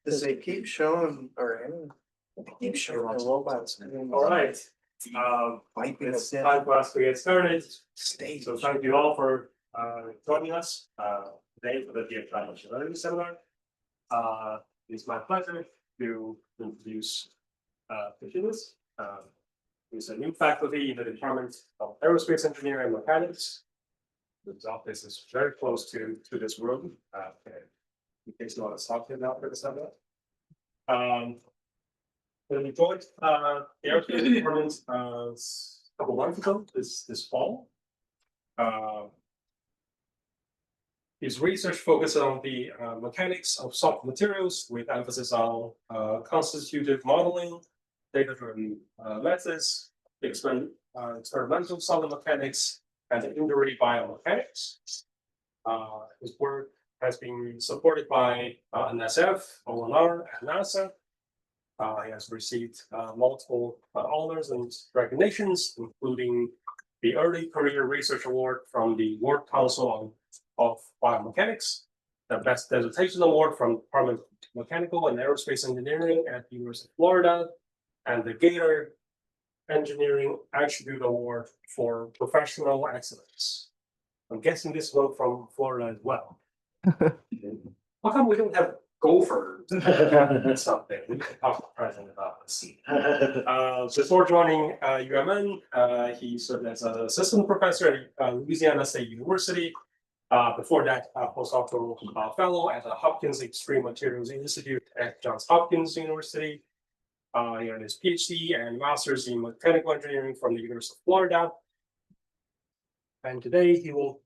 Does they keep showing or keep showing the robots? All right. It's time for us to get started. So thank you all for joining us today for the DFI Machine Learning Seminar. It's my pleasure to introduce Kshitiz. He's a new faculty in the Department of Aerospace Engineering and Mechanics. His office is very close to this room. In case you want to talk to him now for the seminar. When we joined the Aerospace Department a couple months ago, this fall. His research focuses on the mechanics of soft materials with emphasis on constitutive modeling, data-driven methods, experimental solid mechanics, and injury biomechanics. His work has been supported by NSF, ONR, and NASA. He has received multiple honors and recognitions, including the Early Career Research Award from the World Council of Biomechanics, the Best Dissertation Award from Department of Mechanical and Aerospace Engineering at the University of Florida, and the Gator Engineering Attribute Award for Professional Excellence. I'm guessing this one from Florida as well. How come we don't have gophers? That's something we can talk to the president about this. Before joining UMN, he served as an assistant professor at Louisiana State University. Before that, postdoctoral fellow at the Hopkins Extreme Materials Institute at Johns Hopkins University. He earned his PhD and master's in mechanical engineering from the University of Florida. And today he will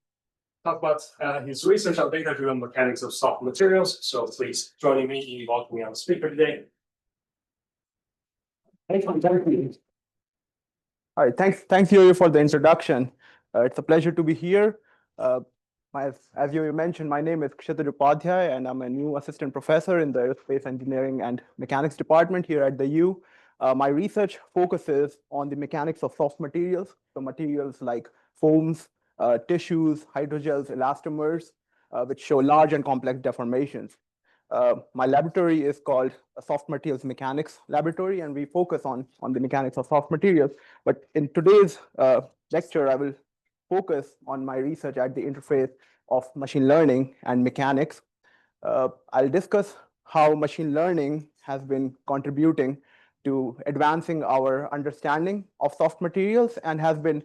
talk about his research on data-driven mechanics of soft materials. So please join me in welcoming our speaker today. All right, thanks, Yoyo, for the introduction. It's a pleasure to be here. As you mentioned, my name is Kshitiz Upadhyay, and I'm a new assistant professor in the Aerospace Engineering and Mechanics Department here at the U. My research focuses on the mechanics of soft materials, so materials like foams, tissues, hydrogels, elastomers, which show large and complex deformations. My laboratory is called a Soft Materials Mechanics Laboratory, and we focus on the mechanics of soft materials. But in today's lecture, I will focus on my research at the interface of machine learning and mechanics. I'll discuss how machine learning has been contributing to advancing our understanding of soft materials and has been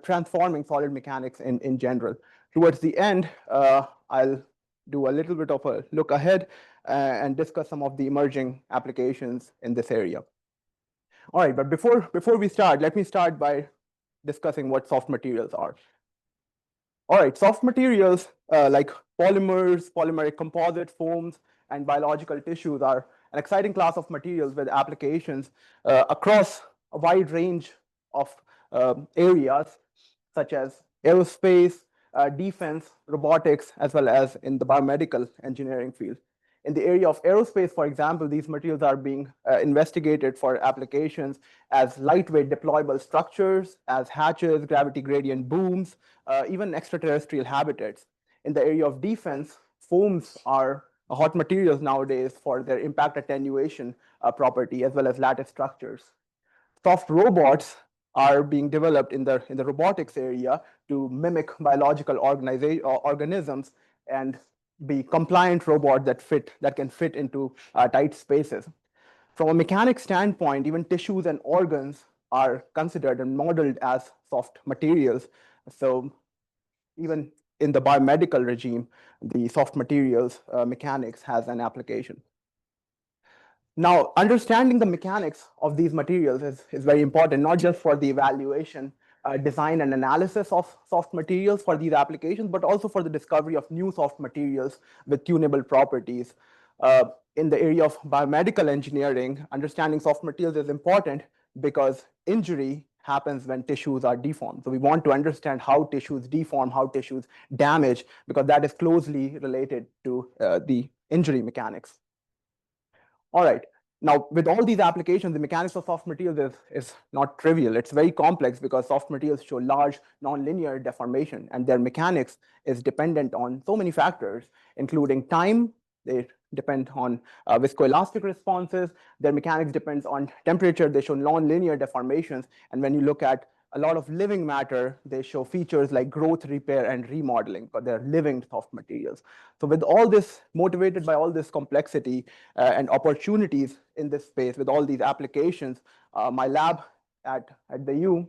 transforming solid mechanics in general. Towards the end, I'll do a little bit of a look ahead and discuss some of the emerging applications in this area. All right, but before we start, let me start by discussing what soft materials are. All right, soft materials like polymers, polymeric composite foams, and biological tissues are an exciting class of materials with applications across a wide range of areas, such as aerospace, defense, robotics, as well as in the biomedical engineering field. In the area of aerospace, for example, these materials are being investigated for applications as lightweight deployable structures, as hatches, gravity gradient booms, even extraterrestrial habitats. In the area of defense, foams are hot materials nowadays for their impact attenuation property, as well as lattice structures. Soft robots are being developed in the robotics area to mimic biological organisms and be compliant robots that can fit into tight spaces. From a mechanics standpoint, even tissues and organs are considered and modeled as soft materials. So even in the biomedical regime, the soft materials mechanics has an application. Now, understanding the mechanics of these materials is very important, not just for the evaluation, design, and analysis of soft materials for these applications, but also for the discovery of new soft materials with tunable properties. In the area of biomedical engineering, understanding soft materials is important because injury happens when tissues are deformed. So we want to understand how tissues deform, how tissues damage, because that is closely related to the injury mechanics. All right. Now, with all these applications, the mechanics of soft materials is not trivial. It's very complex because soft materials show large nonlinear deformation, and their mechanics is dependent on so many factors, including time. They depend on viscoelastic responses. Their mechanics depends on temperature. They show non-linear deformations. And when you look at a lot of living matter, they show features like growth, repair, and remodeling, because they're living soft materials. So with all this, motivated by all this complexity and opportunities in this space, with all these applications, my lab at the U,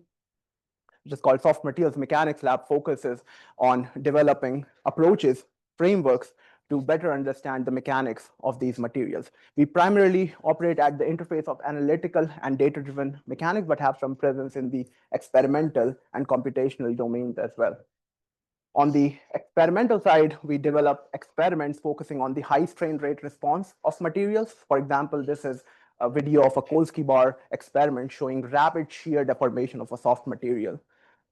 which is called Soft Materials Mechanics Lab, focuses on developing approaches, frameworks to better understand the mechanics of these materials. We primarily operate at the interface of analytical and data-driven mechanics, but have some presence in the experimental and computational domains as well. On the experimental side, we develop experiments focusing on the high strain rate response of materials. For example, this is a video of a Kolsky bar experiment showing rapid shear deformation of a soft material.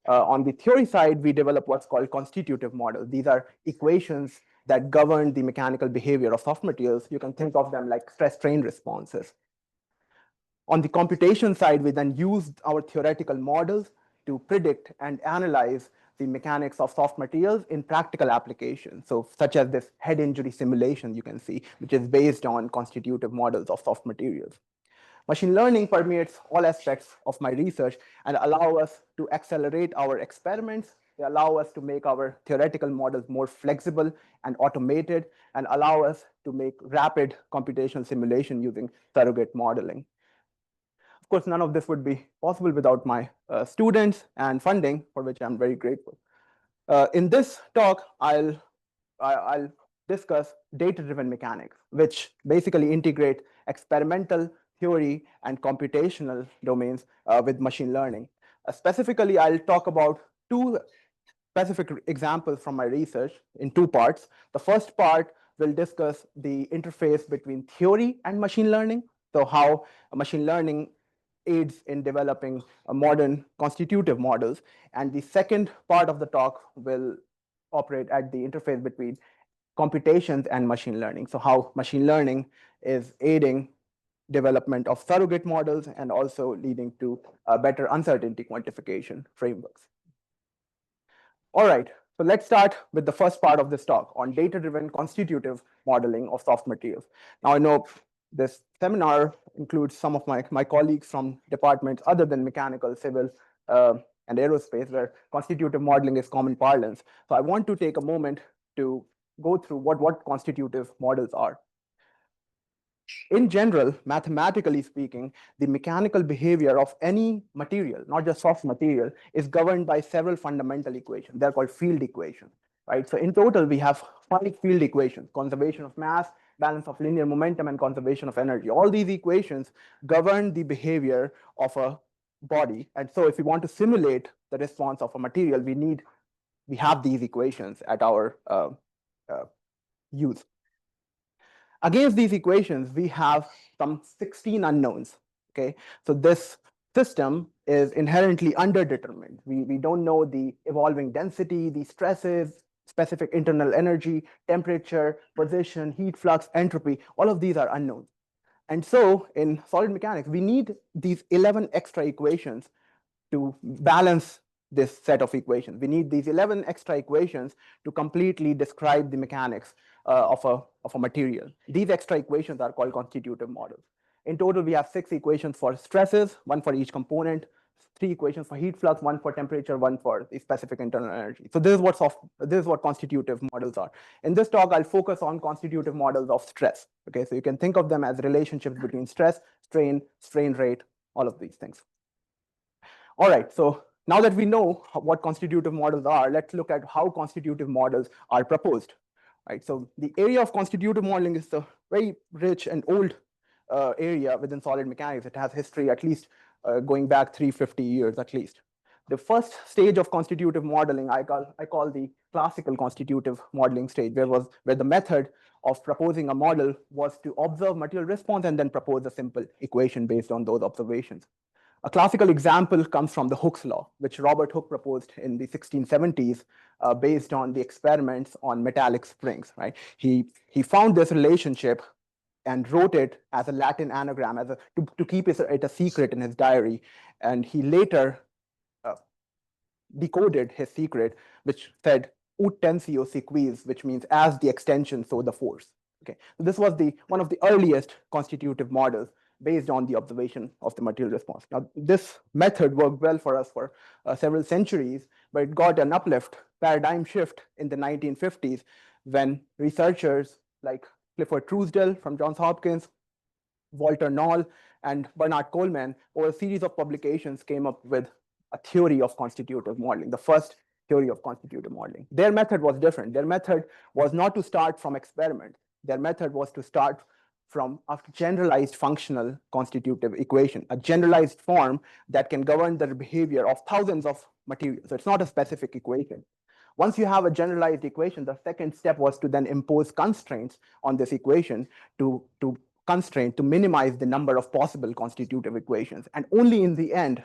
On the theory side, we develop what's called constitutive models. These are equations that govern the mechanical behavior of soft materials. You can think of them like stress-strain responses. On the computation side, we then use our theoretical models to predict and analyze the mechanics of soft materials in practical applications. So such as this head injury simulation you can see, which is based on constitutive models of soft materials. Machine learning permeates all aspects of my research and allow us to accelerate our experiments. They allow us to make our theoretical models more flexible and automated, and allow us to make rapid computational simulation using surrogate modeling. Of course, none of this would be possible without my students and funding, for which I'm very grateful. In this talk, I'll discuss data-driven mechanics, which basically integrate experimental theory and computational domains with machine learning. Specifically, I'll talk about two specific examples from my research in two parts. The first part will discuss the interface between theory and machine learning. So how machine learning aids in developing modern constitutive models. And the second part of the talk will operate at the interface between computations and machine learning. So how machine learning is aiding development of surrogate models and also leading to better uncertainty quantification frameworks. All right, so let's start with the first part of this talk on data-driven constitutive modeling of soft materials. Now, I know this seminar includes some of my colleagues from departments other than mechanical, civil, and aerospace, where constitutive modeling is common parlance. So I want to take a moment to go through what constitutive models are. In general, mathematically speaking, the mechanical behavior of any material, not just soft material, is governed by several fundamental equations. They're called field equations, right? So in total, we have 5 field equations: conservation of mass, balance of linear momentum, and conservation of energy. All these equations govern the behavior of a body. And so if we want to simulate the response of a material, we have these equations at our use. Against these equations, we have some 16 unknowns, okay? So this system is inherently underdetermined. We don't know the evolving density, the stresses, specific internal energy, temperature, position, heat flux, entropy. All of these are unknown. And so in solid mechanics, we need these 11 extra equations to balance this set of equations. We need these 11 extra equations to completely describe the mechanics of a material. These extra equations are called constitutive models. In total, we have 6 equations for stresses, 1 for each component, 3 equations for heat flux, 1 for temperature, 1 for the specific internal energy. So this is what constitutive models are. In this talk, I'll focus on constitutive models of stress. Okay, so you can think of them as relationships between stress, strain, strain rate, all of these things. All right, so now that we know what constitutive models are, let's look at how constitutive models are proposed. Right, so the area of constitutive modeling is a very rich and old area within solid mechanics. It has history at least going back 350 years at least. The first stage of constitutive modeling I call the classical constitutive modeling stage, where the method of proposing a model was to observe material response and then propose a simple equation based on those observations. A classical example comes from the Hooke's law, which Robert Hooke proposed in the 1670s based on the experiments on metallic springs. Right? He found this relationship and wrote it as a Latin anagram to keep it a secret in his diary. And he later decoded his secret, which said ut tensio sequis, which means as the extension, so the force. Okay, so this was one of the earliest constitutive models based on the observation of the material response. Now, this method worked well for us for several centuries, but it got an uplift, paradigm shift in the 1950s when researchers like Clifford Truesdell from Johns Hopkins, Walter Knoll, and Bernard Coleman, over a series of publications, came up with a theory of constitutive modeling, the first theory of constitutive modeling. Their method was different. Their method was not to start from experiments. Their method was to start from a generalized functional constitutive equation, a generalized form that can govern the behavior of thousands of materials. So it's not a specific equation. Once you have a generalized equation, the second step was to then impose constraints on this equation to minimize the number of possible constitutive equations. And only in the end,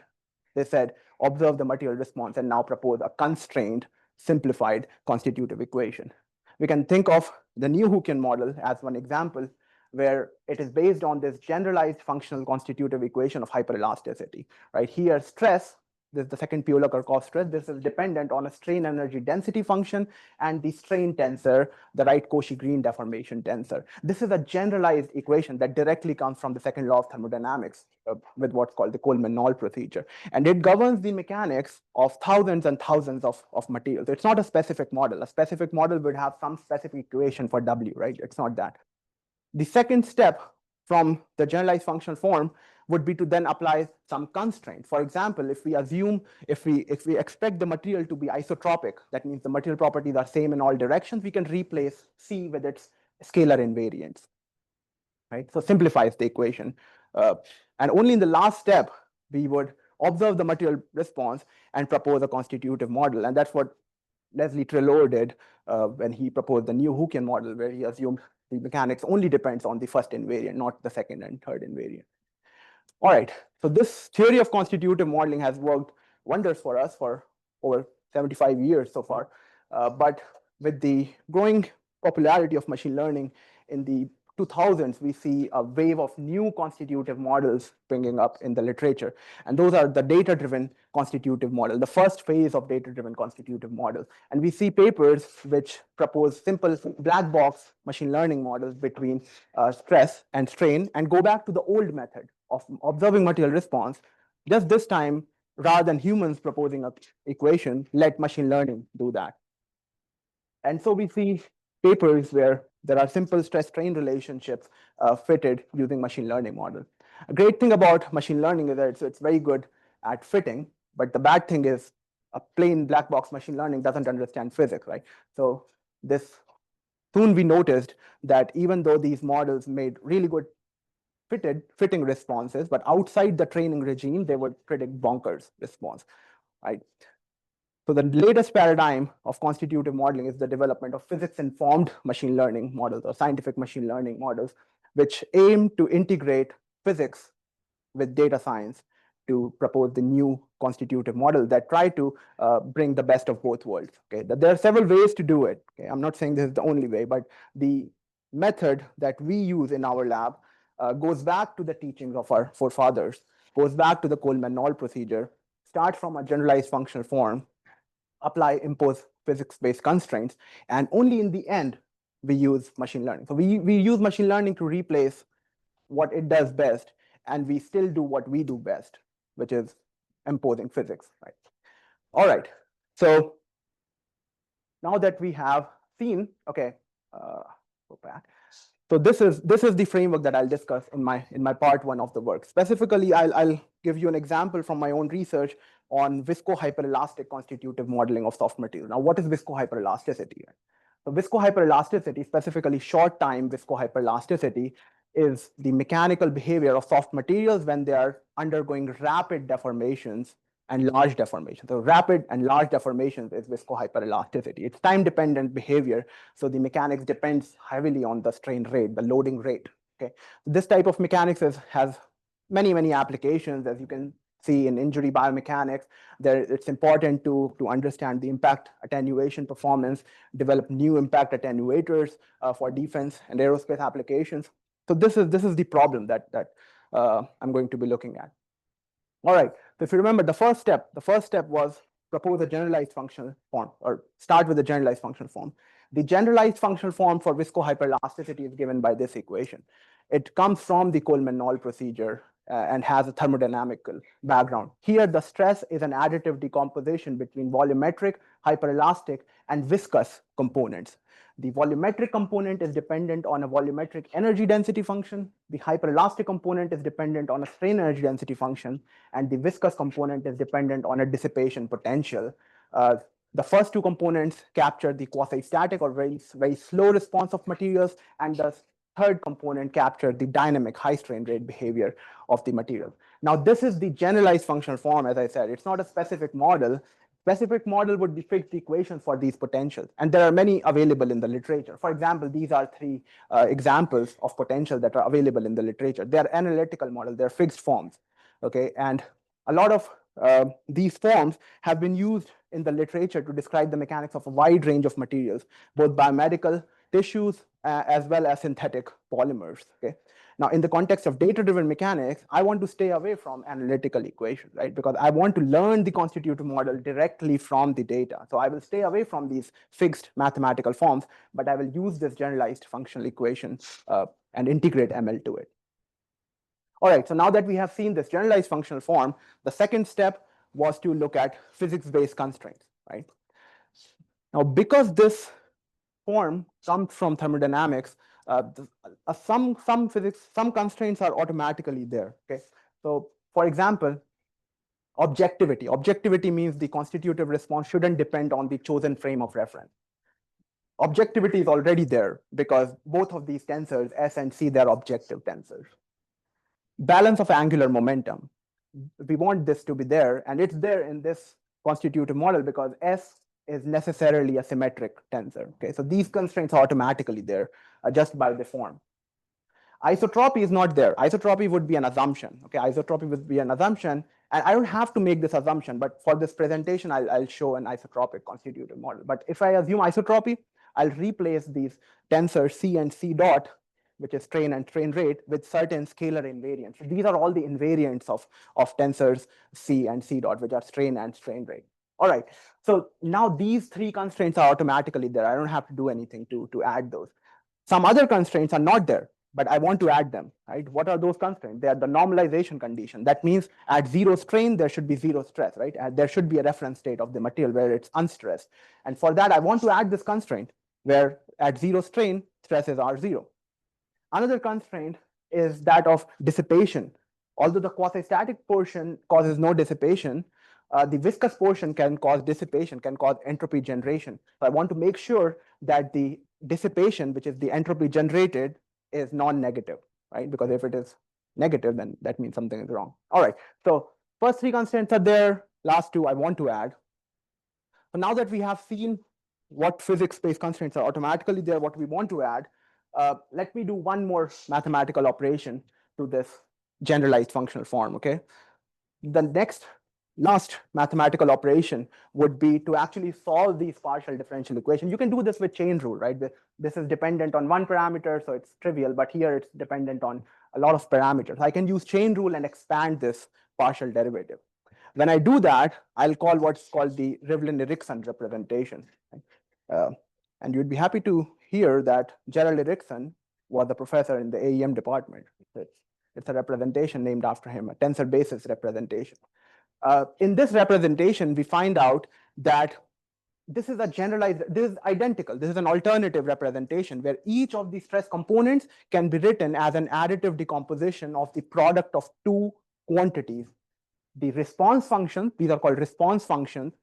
they said, observe the material response and now propose a constrained, simplified constitutive equation. We can think of the new Hookean model as one example, where it is based on this generalized functional constitutive equation of hyperelasticity. Right here, stress, this is the second Piola-Kirchhoff stress. This is dependent on a strain energy density function and the strain tensor, the right Cauchy-Green deformation tensor. This is a generalized equation that directly comes from the second law of thermodynamics with what's called the Coleman-Knoll procedure. And it governs the mechanics of thousands and thousands of materials. It's not a specific model. A specific model would have some specific equation for W, right? It's not that. The second step from the generalized functional form would be to then apply some constraint. For example, if we assume, if we expect the material to be isotropic, that means the material properties are same in all directions, we can replace C with its scalar invariants, right? So simplifies the equation. And only in the last step, we would observe the material response and propose a constitutive model. And that's what Leslie Treloar did when he proposed the new Hookean model, where he assumed the mechanics only depends on the first invariant, not the second and third invariant. All right, so this theory of constitutive modeling has worked wonders for us for over 75 years so far. But with the growing popularity of machine learning in the 2000s, we see a wave of new constitutive models springing up in the literature. And those are the data-driven constitutive model, the first phase of data-driven constitutive model. And we see papers which propose simple black box machine learning models between stress and strain and go back to the old method of observing material response. Just this time, rather than humans proposing an equation, let machine learning do that. And so we see papers where there are simple stress-strain relationships fitted using machine learning model. A great thing about machine learning is that it's very good at fitting, but the bad thing is a plain black box machine learning doesn't understand physics, right? So soon we noticed that even though these models made really good fitting responses, but outside the training regime, they would predict bonkers response, right? So the latest paradigm of constitutive modeling is the development of physics-informed machine learning models or scientific machine learning models, which aim to integrate physics with data science to propose the new constitutive model that try to bring the best of both worlds. Okay, there are several ways to do it. Okay, I'm not saying this is the only way, but the method that we use in our lab goes back to the teachings of our forefathers, goes back to the Coleman-Knoll procedure, start from a generalized functional form, impose physics-based constraints, and only in the end, we use machine learning. So we use machine learning to replace what it does best, and we still do what we do best, which is imposing physics, right? All right, so now that we have seen, okay, go back. So this is the framework that I'll discuss in my part one of the work. Specifically, I'll give you an example from my own research on visco-hyperelastic constitutive modeling of soft material. Now, what is visco-hyperelasticity? So visco-hyperelasticity, specifically short-time visco-hyperelasticity, is the mechanical behavior of soft materials when they are undergoing rapid deformations and large deformations. So rapid and large deformations is visco-hyperelasticity. It's time-dependent behavior, so the mechanics depends heavily on the strain rate, the loading rate. Okay, this type of mechanics has many applications, as you can see in injury biomechanics. It's important to understand the impact attenuation performance, develop new impact attenuators for defense and aerospace applications. So this is the problem that I'm going to be looking at. All right, so if you remember, the first step was propose a generalized functional form, or start with a generalized functional form. The generalized functional form for viscohyperelasticity is given by this equation. It comes from the Coleman-Knoll procedure and has a thermodynamical background. Here, the stress is an additive decomposition between volumetric, hyperelastic, and viscous components. The volumetric component is dependent on a volumetric energy density function. The hyperelastic component is dependent on a strain energy density function. And the viscous component is dependent on a dissipation potential. The first two components capture the quasi-static or very slow response of materials, and the third component captured the dynamic high strain rate behavior of the material. Now, this is the generalized functional form, as I said. It's not a specific model. Specific model would be fixed equations for these potentials. And there are many available in the literature. For example, these are three examples of potential that are available in the literature. They're analytical models. They're fixed forms. Okay, and a lot of these forms have been used in the literature to describe the mechanics of a wide range of materials, both biomedical tissues as well as synthetic polymers. Okay. Now, in the context of data-driven mechanics, I want to stay away from analytical equations, right? Because I want to learn the constitutive model directly from the data. So I will stay away from these fixed mathematical forms, but I will use this generalized functional equation and integrate ML to it. All right, so now that we have seen this generalized functional form, the second step was to look at physics-based constraints, right? Now, because this form comes from thermodynamics, some constraints are automatically there. Okay, so for example, objectivity. Objectivity means the constitutive response shouldn't depend on the chosen frame of reference. Objectivity is already there because both of these tensors, S and C, they're objective tensors. Balance of angular momentum. We want this to be there, and it's there in this constitutive model because S is necessarily a symmetric tensor. Okay, so these constraints are automatically there just by the form. Isotropy is not there. Isotropy would be an assumption. Okay, isotropy would be an assumption, and I don't have to make this assumption, but for this presentation, I'll show an isotropic constitutive model. But if I assume isotropy, I'll replace these tensors C and C dot, which is strain and strain rate, with certain scalar invariants. So these are all the invariants of tensors C and C dot, which are strain and strain rate. All right, so now these three constraints are automatically there. I don't have to do anything to add those. Some other constraints are not there, but I want to add them, right? What are those constraints? They are the normalization condition. That means at zero strain, there should be zero stress, right? And there should be a reference state of the material where it's unstressed. And for that, I want to add this constraint where at zero strain, stress is R0. Another constraint is that of dissipation. Although the quasi-static portion causes no dissipation, the viscous portion can cause dissipation, can cause entropy generation. So I want to make sure that the dissipation, which is the entropy generated, is non-negative, right? Because if it is negative, then that means something is wrong. All right, so first three constraints are there. Last two I want to add. So now that we have seen what physics-based constraints are automatically there, what we want to add, let me do one more mathematical operation to this generalized functional form, okay? The last mathematical operation would be to actually solve these partial differential equations. You can do this with chain rule, right? This is dependent on one parameter, so it's trivial, but here it's dependent on a lot of parameters. I can use chain rule and expand this partial derivative. When I do that, I'll call what's called the Rivlin-Eriksson representation. And you'd be happy to hear that Gerald Eriksson was a professor in the AEM department. It's a representation named after him, a tensor basis representation. In this representation, we find out that this is identical. This is an alternative representation where each of the stress components can be written as an additive decomposition of the product of two quantities. The response functions, these are called response functions,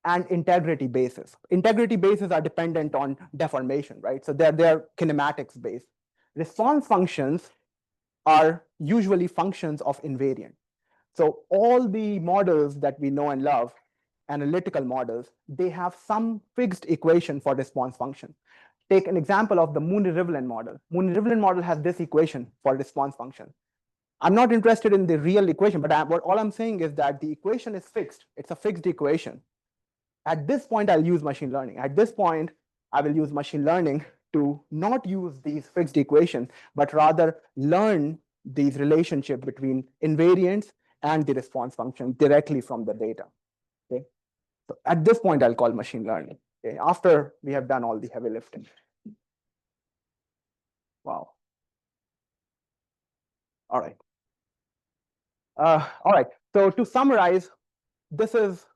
and integrity basis. Integrity bases are dependent on deformation, right? So they're kinematics based. Response functions are usually functions of invariant. So all the models that we know and love, analytical models, they have some fixed equation for response function. Take an example of the Mooney-Rivlin model. Mooney-Rivlin model has this equation for response function. I'm not interested in the real equation, but all I'm saying is that the equation is fixed. It's a fixed equation. At this point, I'll use machine learning. At this point, I will use machine learning to not use these fixed equations, but rather learn these relationship between invariants and the response function directly from the data. Okay. So at this point, I'll call machine learning, okay, after we have done all the heavy lifting. Wow. All right. All right. So to summarize, this is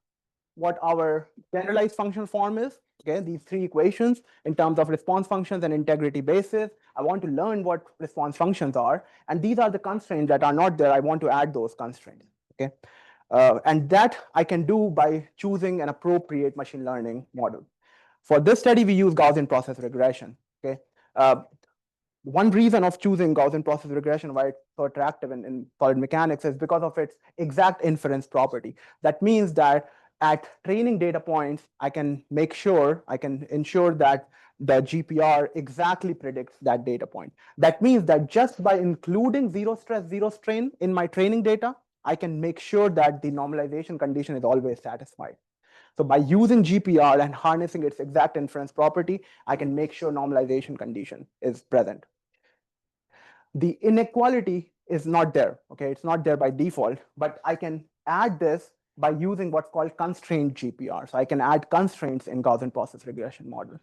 what our generalized function form is. Okay, these three equations in terms of response functions and integrity basis. I want to learn what response functions are, and these are the constraints that are not there. I want to add those constraints. Okay, and that I can do by choosing an appropriate machine learning model. For this study, we use Gaussian process regression. Okay, one reason of choosing Gaussian process regression, why it's so attractive in solid mechanics, is because of its exact inference property. That means that at training data points, I can ensure that the GPR exactly predicts that data point. That means that just by including zero stress, zero strain in my training data, I can make sure that the normalization condition is always satisfied. So by using GPR and harnessing its exact inference property, I can make sure normalization condition is present. The inequality is not there, okay? It's not there by default, but I can add this by using what's called constrained GPR. So I can add constraints in Gaussian process regression model.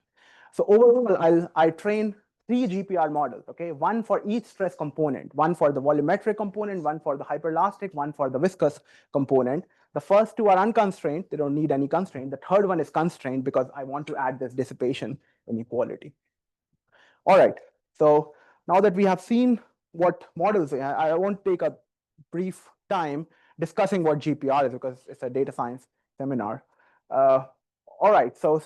So overall, I train 3 GPR models, okay? One for each stress component, one for the volumetric component, one for the hyperelastic, one for the viscous component. The first two are unconstrained, they don't need any constraint. The third one is constrained because I want to add this dissipation inequality. All right, so now that we have seen what models, I won't take a brief time discussing what GPR is because it's a data science seminar. All right, so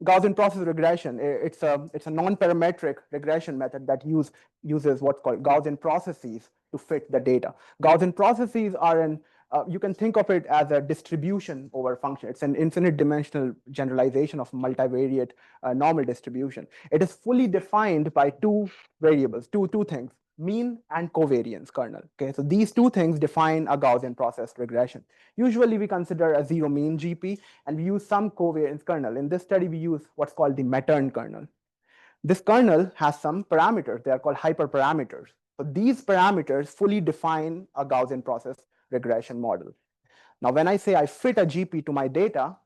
Gaussian process regression, it's a non-parametric regression method that uses what's called Gaussian processes to fit the data. Gaussian processes are you can think of it as a distribution over function. It's an infinite dimensional generalization of multivariate normal distribution. It is fully defined by two variables, two things, mean and covariance kernel. Okay, so these two things define a Gaussian process regression. Usually we consider a zero mean GP and we use some covariance kernel. In this study, we use what's called the Mattern kernel. This kernel has some parameters. They are called hyperparameters. So these parameters fully define a Gaussian process regression model. Now, when I say I fit a GP to my data,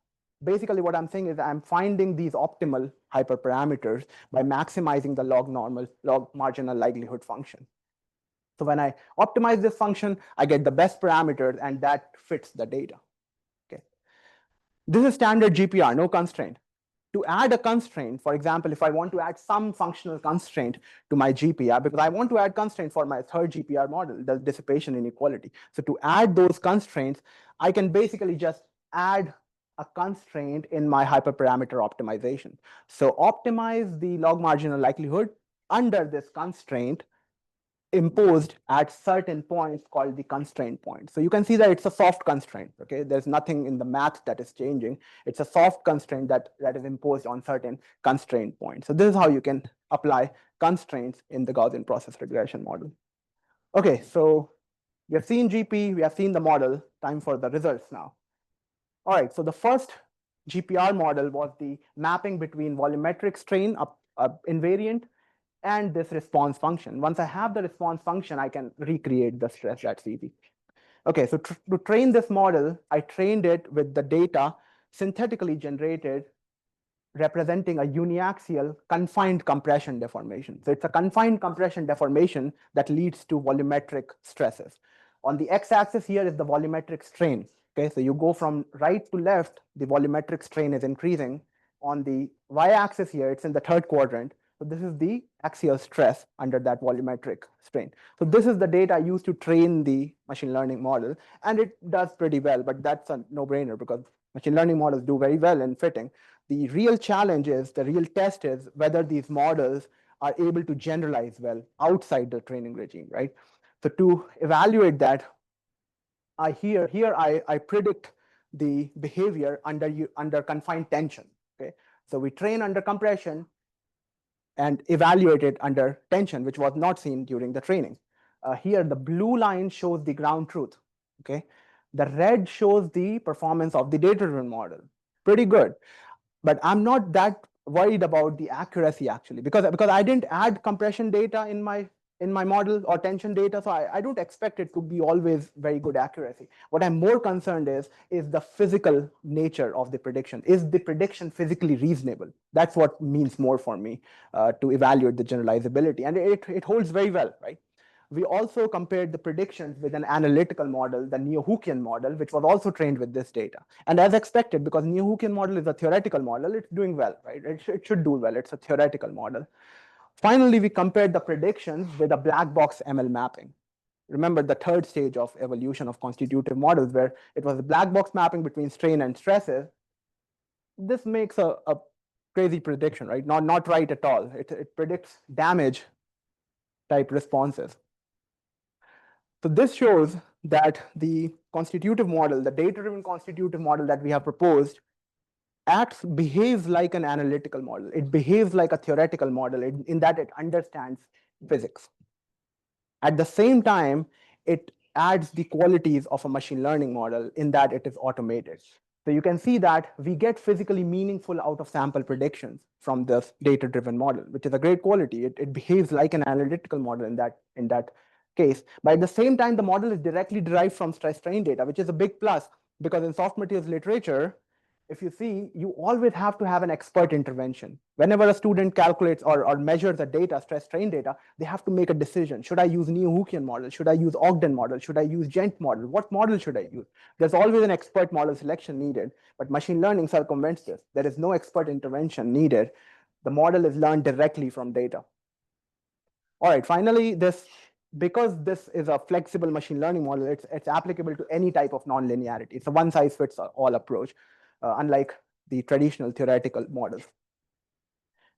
basically what I'm saying is I'm finding these optimal hyperparameters by maximizing the log marginal likelihood function. So when I optimize this function, I get the best parameters and that fits the data. Okay. This is standard GPR, no constraint. To add a constraint, for example, if I want to add some functional constraint to my GPR, because I want to add constraint for my third GPR model, the dissipation inequality. So to add those constraints, I can basically just add a constraint in my hyperparameter optimization. So optimize the log marginal likelihood under this constraint imposed at certain points called the constraint point. So you can see that it's a soft constraint, okay? There's nothing in the math that is changing. It's a soft constraint that is imposed on certain constraint points. So this is how you can apply constraints in the Gaussian process regression model. Okay, so we have seen GP, we have seen the model, time for the results now. All right, so the first GPR model was the mapping between volumetric strain, invariant, and this response function. Once I have the response function, I can recreate the stress. That's easy. Okay, so to train this model, I trained it with the data synthetically generated representing a uniaxial confined compression deformation. So it's a confined compression deformation that leads to volumetric stresses. On the x-axis here is the volumetric strain. Okay, so you go from right to left, the volumetric strain is increasing. On the y-axis here, it's in the third quadrant. So this is the axial stress under that volumetric strain. So this is the data used to train the machine learning model, and it does pretty well, but that's a no-brainer because machine learning models do very well in fitting. The real challenge is, the real test is whether these models are able to generalize well outside the training regime, right? So to evaluate that, I predict the behavior under confined tension. Okay, so we train under compression and evaluate it under tension, which was not seen during the training. Here, the blue line shows the ground truth. Okay, the red shows the performance of the data-driven model. Pretty good, but I'm not that worried about the accuracy actually, because I didn't add compression data in my in my model or tension data. So I don't expect it to be always very good accuracy. What I'm more concerned is the physical nature of the prediction. Is the prediction physically reasonable? That's what means more for me to evaluate the generalizability. And it holds very well, right? We also compared the predictions with an analytical model, the Neo-Hookean model, which was also trained with this data. And as expected, because Neo-Hookean model is a theoretical model, it's doing well, right? It should do well. It's a theoretical model. Finally, we compared the predictions with a black box ML mapping. Remember the third stage of evolution of constitutive models, where it was a black box mapping between strain and stresses. This makes a crazy prediction, right? Not right at all. It predicts damage type responses. So this shows that the constitutive model, the data-driven constitutive model that we have proposed, behaves like an analytical model. It behaves like a theoretical model in that it understands physics. At the same time, it adds the qualities of a machine learning model in that it is automated. So you can see that we get physically meaningful out of sample predictions from this data-driven model, which is a great quality. It behaves like an analytical model in that case. But at the same time, the model is directly derived from stress-strain data, which is a big plus, because in soft materials literature, if you see, you always have to have an expert intervention. Whenever a student calculates or measures the data, stress-strain data, they have to make a decision. Should I use Neo-Hookean model? Should I use Ogden model? Should I use Gent model? What model should I use? There's always an expert model selection needed, but machine learning circumvents this. There is no expert intervention needed. The model is learned directly from data. All right, finally, because this is a flexible machine learning model, it's applicable to any type of nonlinearity. It's a one-size-fits-all approach, unlike the traditional theoretical models.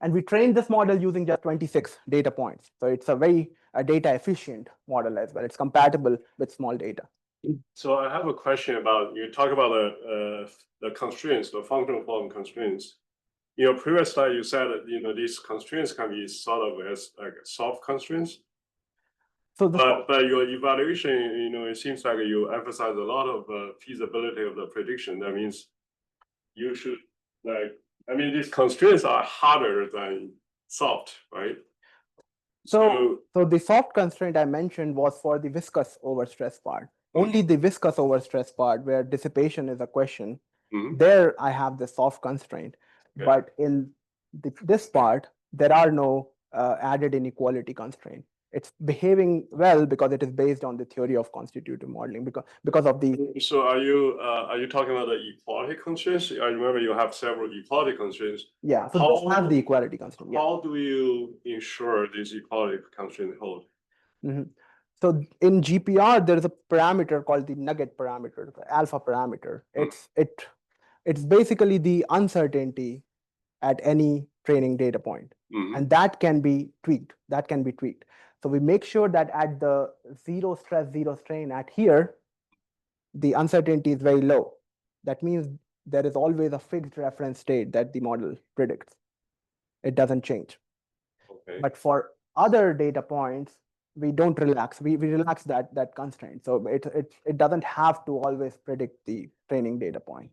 And we trained this model using just 26 data points. So it's a very data efficient model as well. It's compatible with small data. So I have a question about, you talk about the constraints, the functional form constraints. In your previous slide, you said that these constraints can be thought of as like soft constraints. So but your evaluation, it seems like you emphasize a lot of feasibility of the prediction. That means you should these constraints are harder than soft, right? So the soft constraint I mentioned was for the viscous overstress part. Only the viscous overstress part, where dissipation is a question, there I have the soft constraint. Okay. But in this part, there are no added inequality constraint. It's behaving well because it is based on the theory of constitutive modeling, because of the. So are you talking about the equality constraints? I remember you have several equality constraints. Yeah, so this has the equality constraint. How do you ensure these equality constraints hold? So in GPR, there is a parameter called the nugget parameter, the alpha parameter. It's basically the uncertainty at any training data point, and that can be tweaked. So we make sure that at the zero stress, zero strain at here, the uncertainty is very low. That means there is always a fixed reference state that the model predicts. It doesn't change. Okay. But for other data points, we don't relax. We relax that constraint. So it doesn't have to always predict the training data point.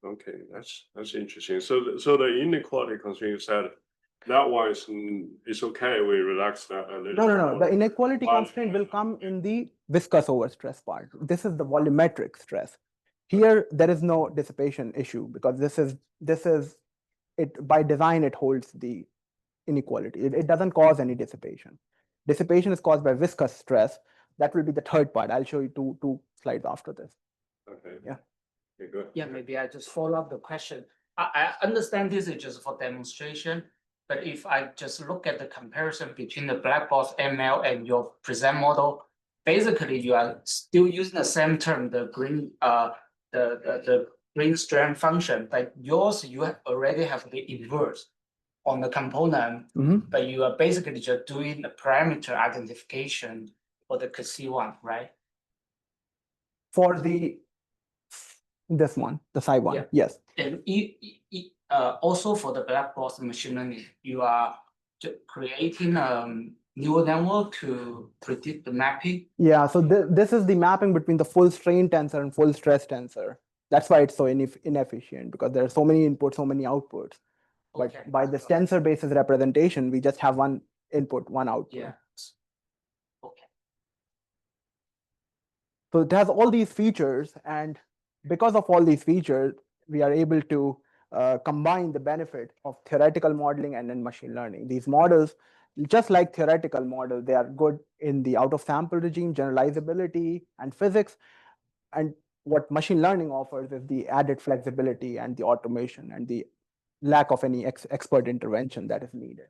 Okay, that's interesting. So the inequality constraint, you said that one is okay. We relax that a little. No. The inequality constraint will come in the viscous overstress part. This is the volumetric stress. Here there is no dissipation issue, because this is it by design. It holds the inequality. It doesn't cause any dissipation. Dissipation is caused by viscous stress. That will be the third part. I'll show you two slides after this. Okay. Yeah. Okay, good. Yeah, maybe I just follow up the question. I understand this is just for demonstration, but if I just look at the comparison between the black box ML and your present model, basically you are still using the same term, the green the green strand function, but yours you already have the inverse on the component, but you are basically just doing the parameter identification for the Kshitiz one, right? For this one, the side one, yeah. Yes. And also for the black box machine learning, you are creating neural network to predict the mapping. Yeah, so this is the mapping between the full strain tensor and full stress tensor. That's why it's so inefficient, because there are so many inputs, so many outputs. But by this tensor basis representation, we just have one input, one output. Yeah. So it has all these features, and because of all these features, we are able to combine the benefit of theoretical modeling and then machine learning. These models, just like theoretical models, they are good in the out-of-sample regime, generalizability, and physics. And what machine learning offers is the added flexibility and the automation and the lack of any expert intervention that is needed.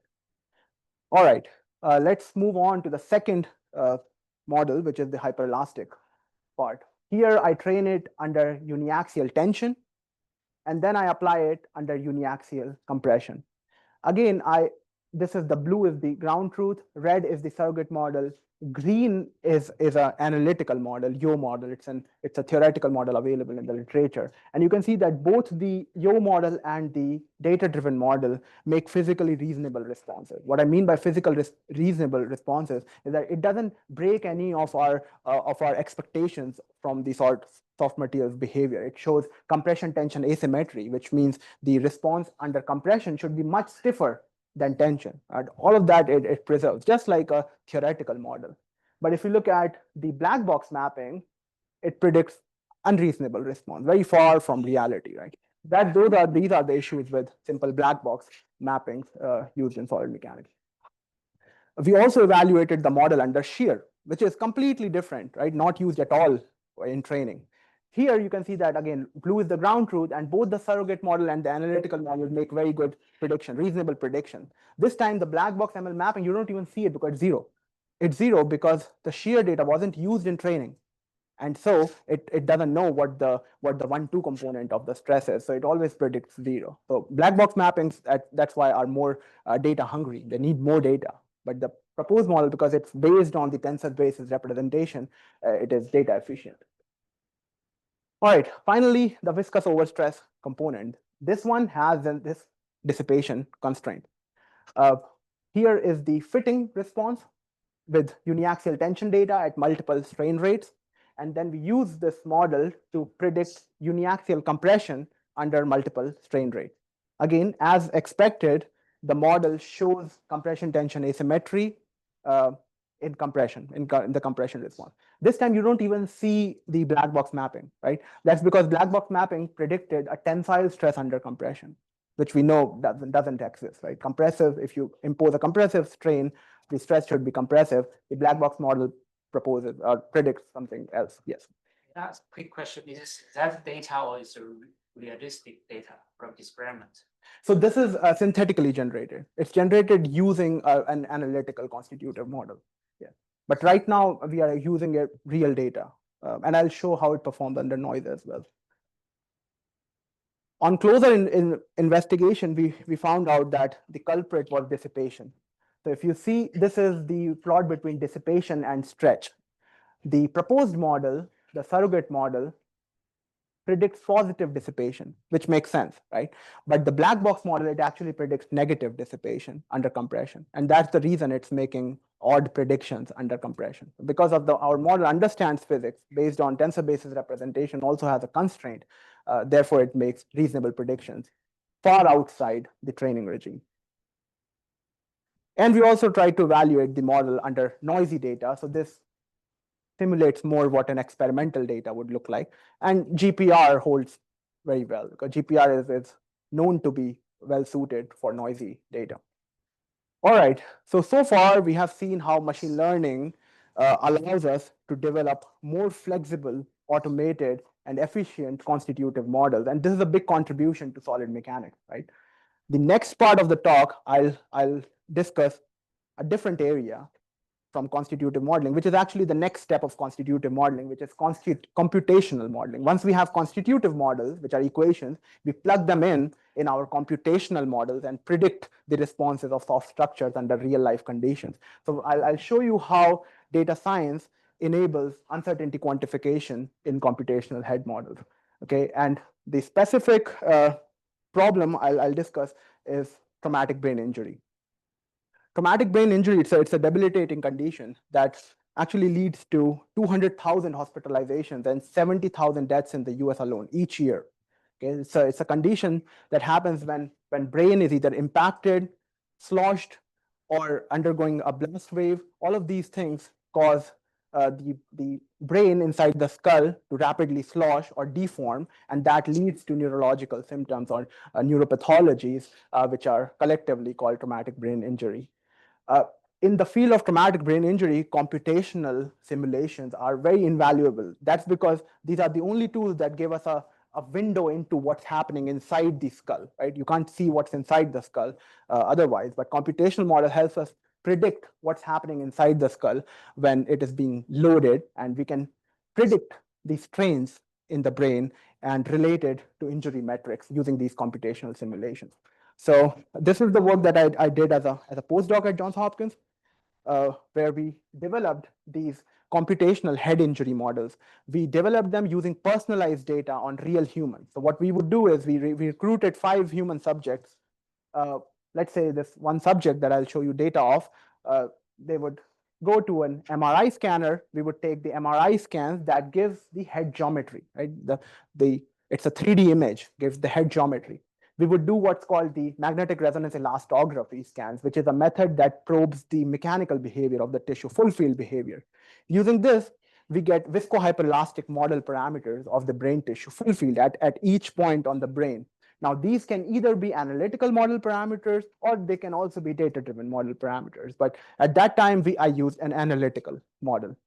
All right, let's move on to the second model, which is the hyperelastic part. Here, I train it under uniaxial tension, and then I apply it under uniaxial compression. Again, this is the blue is the ground truth, red is the surrogate model, green is an analytical model, Yo model. It's a theoretical model available in the literature. And you can see that both the Yo model and the data-driven model make physically reasonable responses. What I mean by reasonable responses is that it doesn't break any of our expectations from the soft materials behavior. It shows compression tension asymmetry, which means the response under compression should be much stiffer than tension. And all of that it preserves, just like a theoretical model. But if you look at the black box mapping, it predicts unreasonable response, very far from reality, right? These are the issues with simple black box mappings used in solid mechanics. We also evaluated the model under shear, which is completely different, right? Not used at all in training. Here you can see that, again, blue is the ground truth, and both the surrogate model and the analytical model make very good prediction, reasonable prediction. This time, the black box ML mapping, you don't even see it because it's zero. It's zero because the shear data wasn't used in training. And so it doesn't know what the 1-2 component of the stress is. So it always predicts zero. So black box mappings, that's why are more data hungry. They need more data. But the proposed model, because it's based on the tensor basis representation, it is data efficient. All right, finally, the viscous overstress component. This one has this dissipation constraint. Here is the fitting response with uniaxial tension data at multiple strain rates. And then we use this model to predict uniaxial compression under multiple strain rates. Again, as expected, the model shows compression tension asymmetry in the compression response. This time, you don't even see the black box mapping, right? That's because black box mapping predicted a tensile stress under compression, which we know doesn't exist, right? Compressive, if you impose a compressive strain, the stress should be compressive. The black box model proposes or predicts something else. Yes. That's a quick question. Is that data or is it realistic data from experiment? So this is synthetically generated. It's generated using an analytical constitutive model. Yeah. But right now we are using real data, and I'll show how it performs under noise as well. On closer investigation, we found out that the culprit was dissipation. So if you see, this is the plot between dissipation and stretch. The proposed model, the surrogate model, predicts positive dissipation, which makes sense, right? But the black box model, it actually predicts negative dissipation under compression. And that's the reason it's making odd predictions under compression. Because of our model understands physics based on tensor basis representation, also has a constraint. Therefore, it makes reasonable predictions far outside the training regime. And we also try to evaluate the model under noisy data. So this simulates more what an experimental data would look like. And GPR holds very well, because GPR is known to be well suited for noisy data. All right, so far we have seen how machine learning allows us to develop more flexible, automated, and efficient constitutive models. And this is a big contribution to solid mechanics, right? The next part of the talk, I'll discuss a different area from constitutive modeling, which is actually the next step of constitutive modeling, which is computational modeling. Once we have constitutive models, which are equations, we plug them in our computational models and predict the responses of soft structures under real life conditions. So I'll show you how data science enables uncertainty quantification in computational head models. Okay, and the specific problem I'll discuss is traumatic brain injury. Traumatic brain injury, it's a debilitating condition that actually leads to 200,000 hospitalizations and 70,000 deaths in the US alone each year. Okay, so it's a condition that happens when brain is either impacted, sloshed, or undergoing a blast wave. All of these things cause the brain inside the skull to rapidly slosh or deform, and that leads to neurological symptoms or neuropathologies, which are collectively called traumatic brain injury. In the field of traumatic brain injury, computational simulations are very invaluable. That's because these are the only tools that give us a window into what's happening inside the skull, right? You can't see what's inside the skull otherwise, but computational model helps us predict what's happening inside the skull when it is being loaded, and we can predict the strains in the brain and relate it to injury metrics using these computational simulations. So this is the work that I did as a postdoc at Johns Hopkins, where we developed these computational head injury models. We developed them using personalized data on real humans. So what we would do is we recruited 5 human subjects. Let's say this one subject that I'll show you data of, they would go to an MRI scanner. We would take the MRI scans that gives the head geometry, right? It's a 3D image, gives the head geometry. We would do what's called the magnetic resonance elastography scans, which is a method that probes the mechanical behavior of the tissue, full field behavior. Using this, we get viscohyperelastic model parameters of the brain tissue, full field at each point on the brain. Now, these can either be analytical model parameters or they can also be data-driven model parameters. But at that time, I used an analytical model.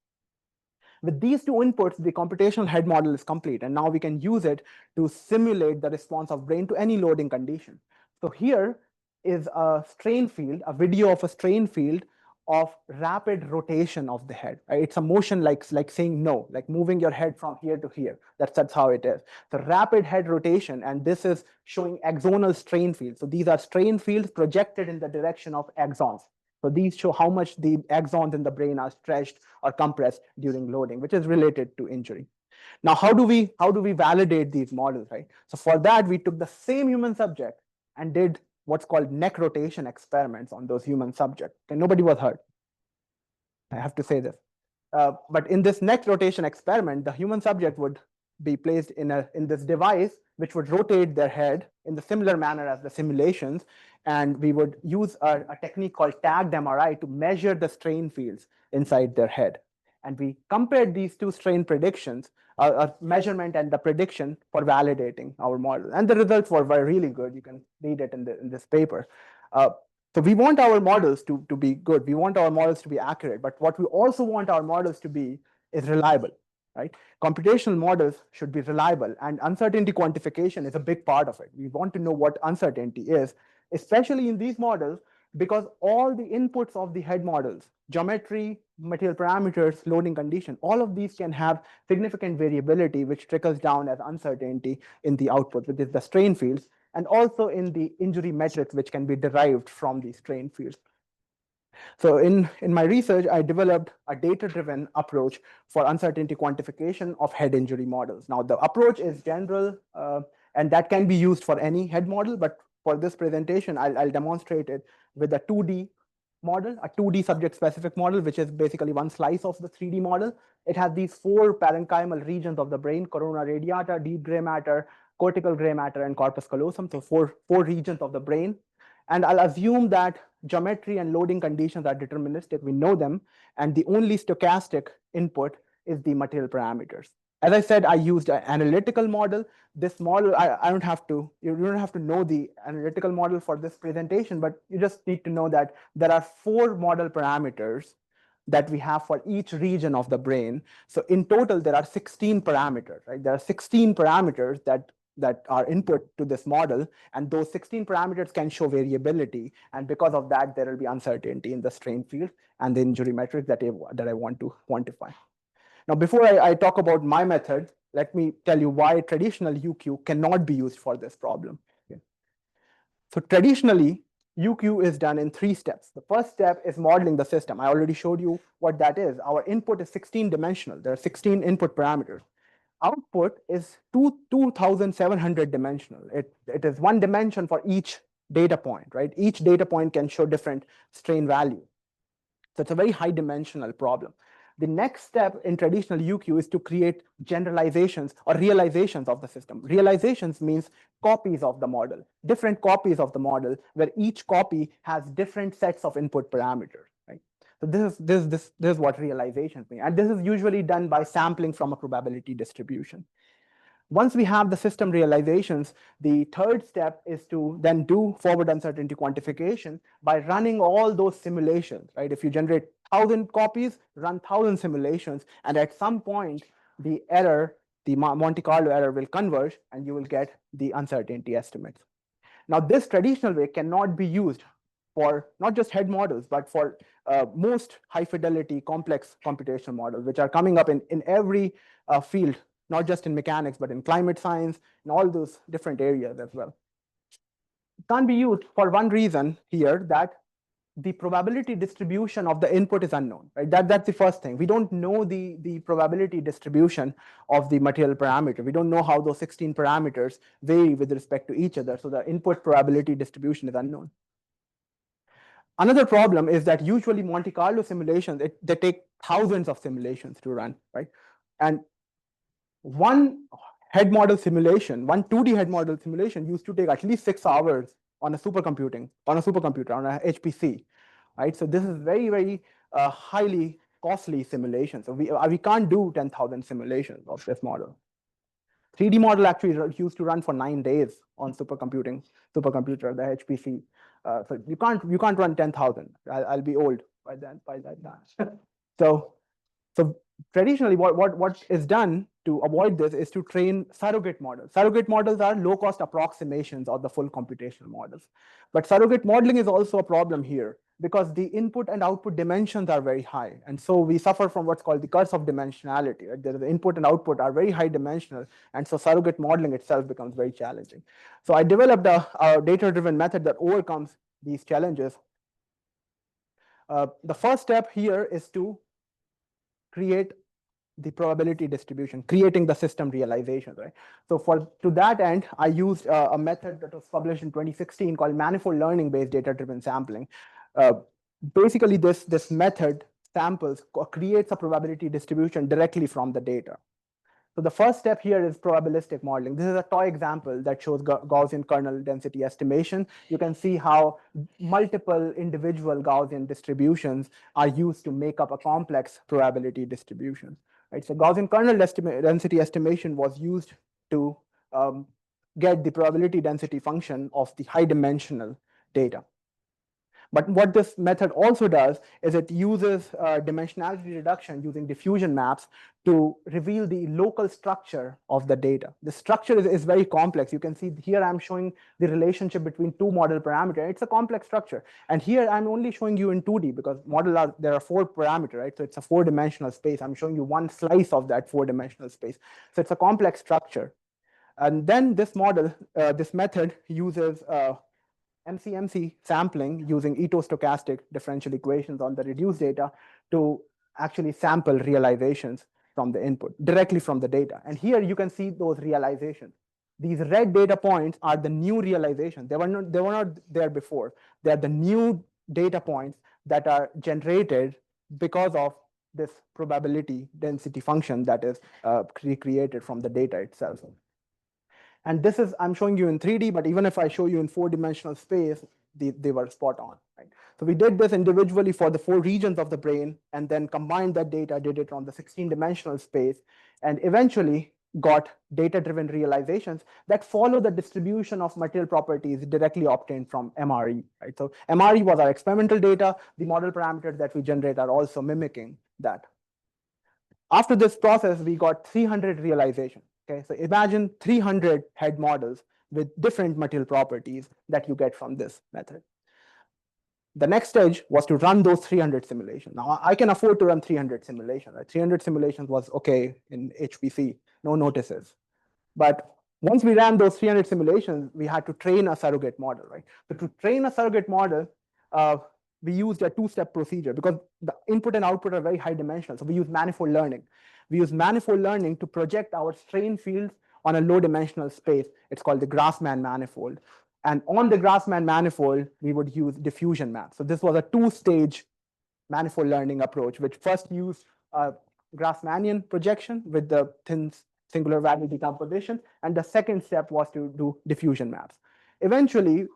With these 2 inputs, the computational head model is complete, and now we can use it to simulate the response of brain to any loading condition. So here is a strain field, a video of a strain field of rapid rotation of the head. It's a motion like saying no, like moving your head from here to here. That's how it is. So rapid head rotation, and this is showing axonal strain fields. So these are strain fields projected in the direction of axons. So these show how much the axons in the brain are stretched or compressed during loading, which is related to injury. Now, how do we validate these models, right? So for that, we took the same human subject and did what's called neck rotation experiments on those human subjects. Okay, nobody was hurt. I have to say this. But in this neck rotation experiment, the human subject would be placed in this device, which would rotate their head in the similar manner as the simulations. And we would use a technique called tagged MRI to measure the strain fields inside their head. And we compared these 2 strain predictions, measurement and the prediction, for validating our model. And the results were really good. You can read it in this paper. So we want our models to be good. We want our models to be accurate. But what we also want our models to be is reliable, right? Computational models should be reliable, and uncertainty quantification is a big part of it. We want to know what uncertainty is, especially in these models, because all the inputs of the head models, geometry, material parameters, loading condition, all of these can have significant variability, which trickles down as uncertainty in the output, which is the strain fields, and also in the injury metrics, which can be derived from these strain fields. So in my research, I developed a data-driven approach for uncertainty quantification of head injury models. Now, the approach is general, and that can be used for any head model, but for this presentation, I'll demonstrate it with a 2D model, a 2D subject-specific model, which is basically one slice of the 3D model. It has these 4 parenchymal regions of the brain: corona radiata, deep gray matter, cortical gray matter, and corpus callosum. So four regions of the brain. And I'll assume that geometry and loading conditions are deterministic. We know them. And the only stochastic input is the material parameters. As I said, I used an analytical model. This model, you don't have to know the analytical model for this presentation, but you just need to know that there are 4 model parameters that we have for each region of the brain. So in total, there are 16 parameters, right? There are 16 parameters that are input to this model, and those 16 parameters can show variability. And because of that, there will be uncertainty in the strain field and the injury metrics that I want to quantify. Now, before I talk about my method, let me tell you why traditional UQ cannot be used for this problem. Okay. So traditionally, UQ is done in 3 steps. The first step is modeling the system. I already showed you what that is. Our input is 16 dimensional. There are 16 input parameters. Output is 2,700 dimensional. It is 1 dimension for each data point, right? Each data point can show different strain value. So it's a very high dimensional problem. The next step in traditional UQ is to create generalizations or realizations of the system. Realizations means copies of the model, different copies of the model, where each copy has different sets of input parameters, right? So this is what realizations mean. And this is usually done by sampling from a probability distribution. Once we have the system realizations, the third step is to then do forward uncertainty quantification by running all those simulations, right? If you generate 1,000 copies, run 1,000 simulations, and at some point, the error, the Monte Carlo error will converge, and you will get the uncertainty estimates. Now, this traditional way cannot be used for not just head models, but for most high fidelity complex computational models, which are coming up in every field, not just in mechanics, but in climate science, and all those different areas as well. It can't be used for one reason here, that the probability distribution of the input is unknown, right? That's the first thing. We don't know the probability distribution of the material parameter. We don't know how those 16 parameters vary with respect to each other. So the input probability distribution is unknown. Another problem is that usually Monte Carlo simulations, they take thousands of simulations to run, right? And one head model simulation, one 2D head model simulation used to take at least 6 hours on a supercomputer, on a HPC, right? So this is very, very highly costly simulation. So we can't do 10,000 simulations of this model. 3D model actually used to run for 9 days on supercomputer, the HPC. So you can't run 10,000. I'll be old by that time. So traditionally, what is done to avoid this is to train surrogate models. Surrogate models are low-cost approximations of the full computational models. But surrogate modeling is also a problem here because the input and output dimensions are very high. And so we suffer from what's called the curse of dimensionality. Right? The input and output are very high dimensional. And so surrogate modeling itself becomes very challenging. So I developed a data-driven method that overcomes these challenges. The first step here is to create the probability distribution, creating the system realization, right? So to that end, I used a method that was published in 2016 called manifold learning based data-driven sampling. Basically, this method creates a probability distribution directly from the data. So the first step here is probabilistic modeling. This is a toy example that shows Gaussian kernel density estimation. You can see how multiple individual Gaussian distributions are used to make up a complex probability distribution. Right? So Gaussian kernel density estimation was used to get the probability density function of the high dimensional data. But what this method also does is it uses dimensionality reduction using diffusion maps to reveal the local structure of the data. The structure is very complex. You can see here I'm showing the relationship between two model parameters. It's a complex structure. And here I'm only showing you in 2D because there are 4 parameters, right? So it's a 4-dimensional space. I'm showing you one slice of that 4-dimensional space. So it's a complex structure. And then this method uses MCMC sampling using stochastic differential equations on the reduced data to actually sample realizations from the input, directly from the data. And here you can see those realizations. These red data points are the new realizations. They were not there before. They are the new data points that are generated because of this probability density function that is created from the data itself. And this is, I'm showing you in 3D, but even if I show you in 4-dimensional space, they were spot on, right? So we did this individually for the 4 regions of the brain and then combined that data, did it on the 16-dimensional space, and eventually got data-driven realizations that follow the distribution of material properties directly obtained from MRE, right? So MRE was our experimental data. The model parameters that we generate are also mimicking that. After this process, we got 300 realizations. Okay, so imagine 300 head models with different material properties that you get from this method. The next stage was to run those 300 simulations. Now, I can afford to run 300 simulations. Right? 300 simulations was okay in HPC, no notices. But once we ran those 300 simulations, we had to train a surrogate model. Right? So to train a surrogate model, we used a 2-step procedure because the input and output are very high dimensional. So we use manifold learning. We use manifold learning to project our strain fields on a low dimensional space. It's called the Grassmann manifold. And on the Grassmann manifold, we would use diffusion maps. So this was a 2-stage manifold learning approach, which first used Grassmannian projection with the thin singular value decomposition. And the second step was to do diffusion maps. Eventually,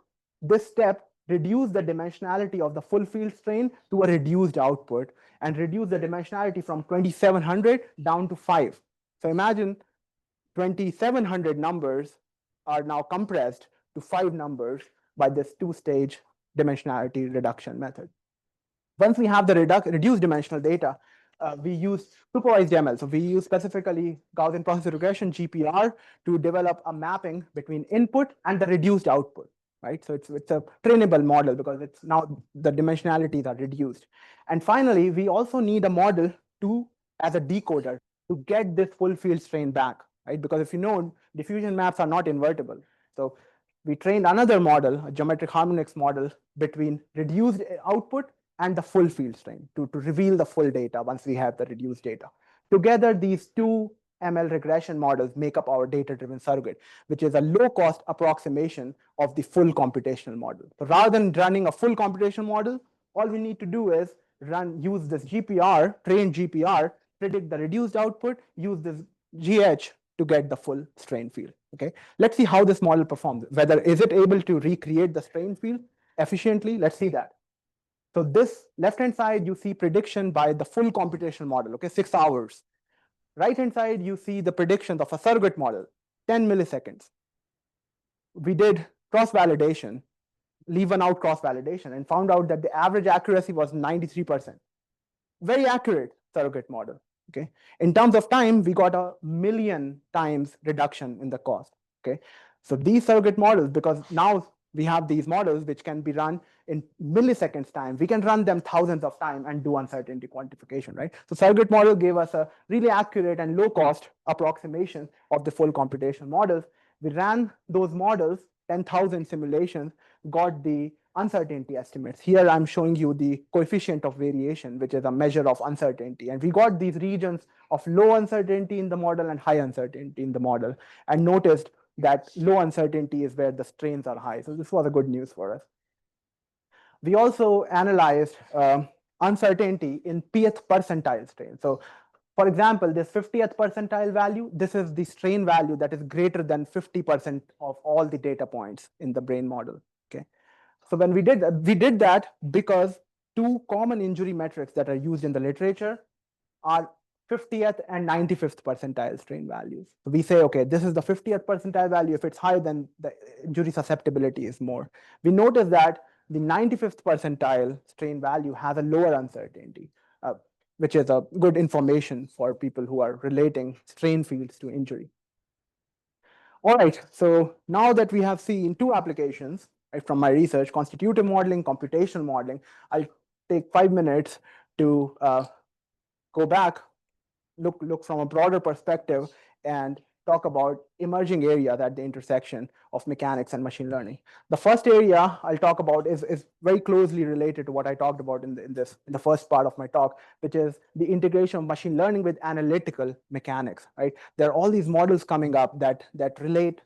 this step reduce the dimensionality of the full field strain to a reduced output, and reduce the dimensionality from 2700 down to 5. So imagine 2700 numbers are now compressed to 5 numbers by this two-stage dimensionality reduction method. Once we have the reduced dimensional data, we use supervised ML. So we use specifically Gaussian process regression, GPR, to develop a mapping between input and the reduced output, right? So it's a trainable model because it's now the dimensionalities are reduced. And finally, we also need a model as a decoder to get this full field strain back, right? Because if you know, diffusion maps are not invertible. So we trained another model, a geometric harmonics model, between reduced output and the full field strain to reveal the full data once we have the reduced data. Together, these two ML regression models make up our data-driven surrogate, which is a low-cost approximation of the full computational model. So rather than running a full computational model, all we need to do is use this GPR, train GPR, predict the reduced output, use this GH to get the full strain field. Okay, let's see how this model performs. Whether is it able to recreate the strain field efficiently? Let's see that. So this left-hand side, you see prediction by the full computational model, okay, 6 hours. Right-hand side, you see the predictions of a surrogate model, 10 milliseconds. We did cross-validation, leave out cross-validation, and found out that the average accuracy was 93%. Very accurate surrogate model, okay? In terms of time, we got 1,000,000 times reduction in the cost, okay? So these surrogate models, because now we have these models which can be run in milliseconds time, we can run them thousands of times and do uncertainty quantification, right? So surrogate model gave us a really accurate and low cost approximation of the full computation models. We ran those models, 10,000 simulations, got the uncertainty estimates. Here I'm showing you the coefficient of variation, which is a measure of uncertainty. And we got these regions of low uncertainty in the model and high uncertainty in the model, and noticed that low uncertainty is where the strains are high. So this was a good news for us. We also analyzed uncertainty in pth percentile strain. So for example, this 50th percentile value, this is the strain value that is greater than 50% of all the data points in the brain model, okay? So when we did that because two common injury metrics that are used in the literature are 50th and 95th percentile strain values. So we say, okay, this is the 50th percentile value. If it's higher, then the injury susceptibility is more. We notice that the 95th percentile strain value has a lower uncertainty, which is a good information for people who are relating strain fields to injury. All right, so now that we have seen two applications, right, from my research, constitutive modeling, computational modeling, I'll take 5 minutes to go back, look from a broader perspective, and talk about emerging areas at the intersection of mechanics and machine learning. The first area I'll talk about is very closely related to what I talked about in the first part of my talk, which is the integration of machine learning with analytical mechanics. Right, there are all these models coming up that relate.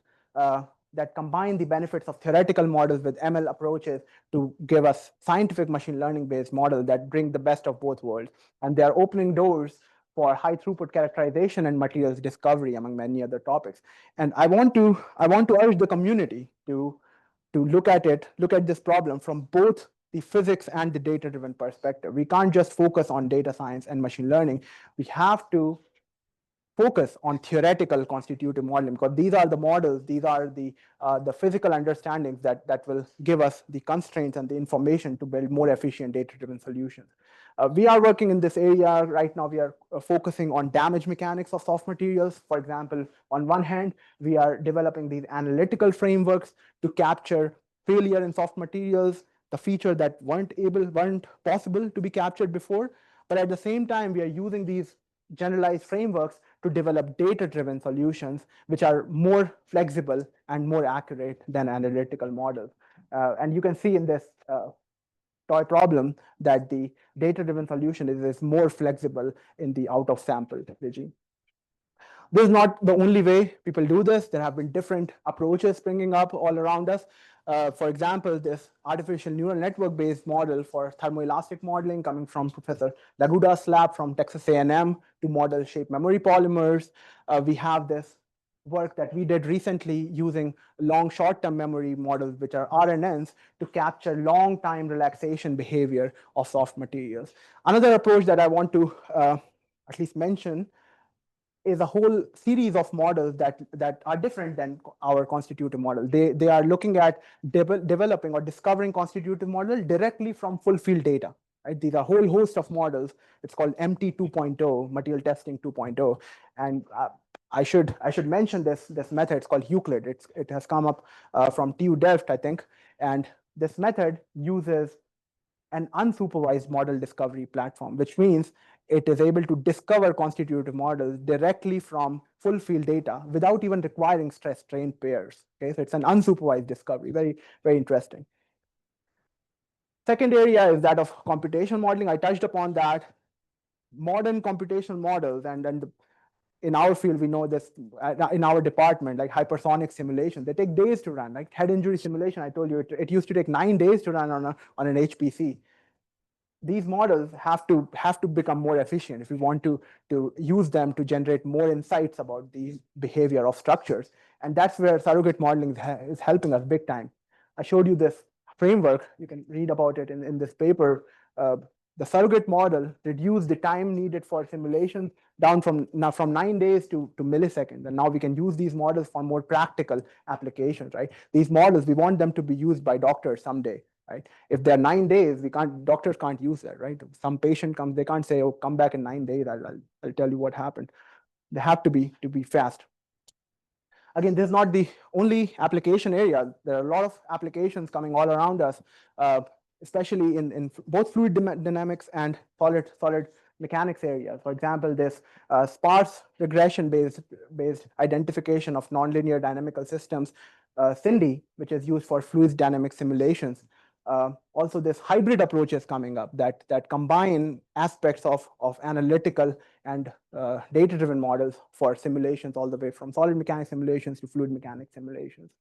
That combine the benefits of theoretical models with ML approaches to give us scientific machine learning based models that bring the best of both worlds. And they are opening doors for high throughput characterization and materials discovery, among many other topics. And I want to urge the community to look at this problem from both the physics and the data-driven perspective. We can't just focus on data science and machine learning. We have to focus on theoretical constitutive modeling, because these are the models, these are the physical understandings that will give us the constraints and the information to build more efficient data-driven solutions. We are working in this area right now. We are focusing on damage mechanics of soft materials. For example, on one hand, we are developing these analytical frameworks to capture failure in soft materials, the feature that weren't possible to be captured before. But at the same time, we are using these generalized frameworks to develop data-driven solutions, which are more flexible and more accurate than analytical models. And you can see in this toy problem that the data-driven solution is more flexible in the out-of-sample regime. This is not the only way people do this. There have been different approaches springing up all around us. For example, this artificial neural network-based model for thermoelastic modeling coming from Professor Laguda's lab from Texas A&M to model shape memory polymers. We have this work that we did recently using long short-term memory models, which are RNNs, to capture long-time relaxation behavior of soft materials. Another approach that I want to at least mention is a whole series of models that are different than our constitutive model. They are looking at developing or discovering constitutive model directly from full field data. Right? These are a whole host of models. It's called MT 2.0, material testing 2.0. And I should mention this method. It's called Euclid. It has come up from TU Delft, I think. And this method uses an unsupervised model discovery platform, which means it is able to discover constitutive models directly from full field data without even requiring stress strain pairs. Okay, so it's an unsupervised discovery, very, very interesting. Second area is that of computational modeling. I touched upon that. Modern computational models, and in our field, we know this in our department, like hypersonic simulation, they take days to run. Like head injury simulation, I told you, it used to take 9 days to run on an HPC. These models have to become more efficient if we want to use them to generate more insights about the behavior of structures. And that's where surrogate modeling is helping us big time. I showed you this framework. You can read about it in this paper. The surrogate model reduced the time needed for simulations down from 9 days to milliseconds. And now we can use these models for more practical applications, right? These models, we want them to be used by doctors someday. Right? If they're 9 days, doctors can't use that, right? Some patient comes, they can't say, oh, come back in 9 days, I'll tell you what happened. They have to be fast. Again, this is not the only application area. There are a lot of applications coming all around us, especially in both fluid dynamics and solid mechanics areas. For example, this sparse regression based identification of nonlinear dynamical systems, SINDI, which is used for fluid dynamic simulations. Also, this hybrid approaches coming up that combine aspects of analytical and data-driven models for simulations, all the way from solid mechanics simulations to fluid mechanics simulations.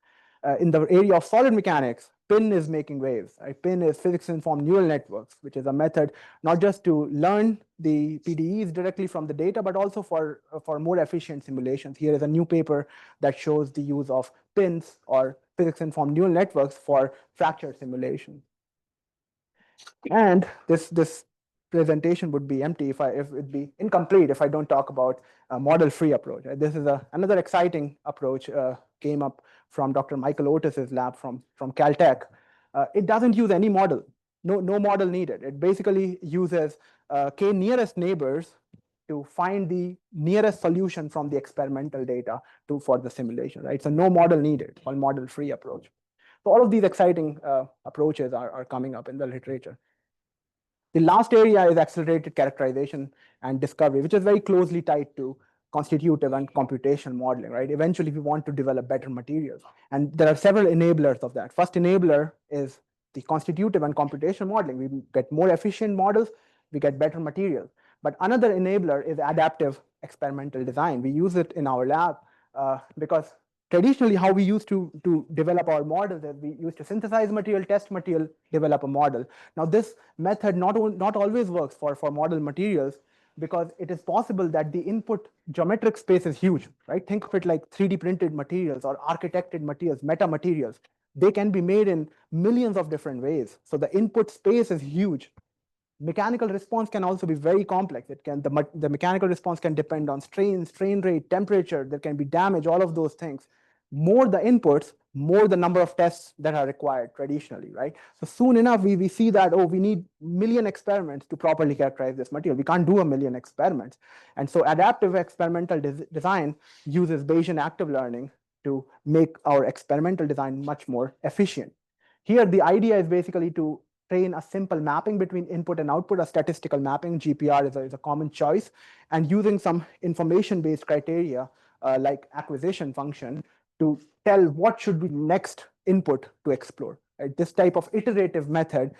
In the area of solid mechanics, PIN is making waves. Right? PIN is physics-informed neural networks, which is a method not just to learn the PDEs directly from the data, but also for more efficient simulations. Here is a new paper that shows the use of PINs, or physics-informed neural networks, for fracture simulation. And this presentation would be empty if it'd be incomplete if I don't talk about a model-free approach. This is another exciting approach, came up from Dr. Michael Otis's lab from Caltech. It doesn't use any model, no model needed. It basically uses k nearest neighbors to find the nearest solution from the experimental data for the simulation, right? So no model needed, or model-free approach. So all of these exciting approaches are coming up in the literature. The last area is accelerated characterization and discovery, which is very closely tied to constitutive and computational modeling, right? Eventually, we want to develop better materials. And there are several enablers of that. First enabler is the constitutive and computational modeling. We get more efficient models, we get better materials. But another enabler is adaptive experimental design. We use it in our lab because traditionally how we used to develop our models is we used to synthesize material, test material, develop a model. Now this method not always works for model materials, because it is possible that the input geometric space is huge, right? Think of it like 3D printed materials or architected materials, meta materials. They can be made in millions of different ways. So the input space is huge. Mechanical response can also be very complex. The mechanical response can depend on strain rate, temperature. There can be damage, all of those things. More the inputs, more the number of tests that are required traditionally, right? So soon enough, we see that, oh, we need 1 million experiments to properly characterize this material. We can't do 1 million experiments. And so adaptive experimental design uses Bayesian active learning to make our experimental design much more efficient. Here, the idea is basically to train a simple mapping between input and output, a statistical mapping. GPR is a common choice, and using some information-based criteria like acquisition function to tell what should be next input to explore. Right? This type of iterative method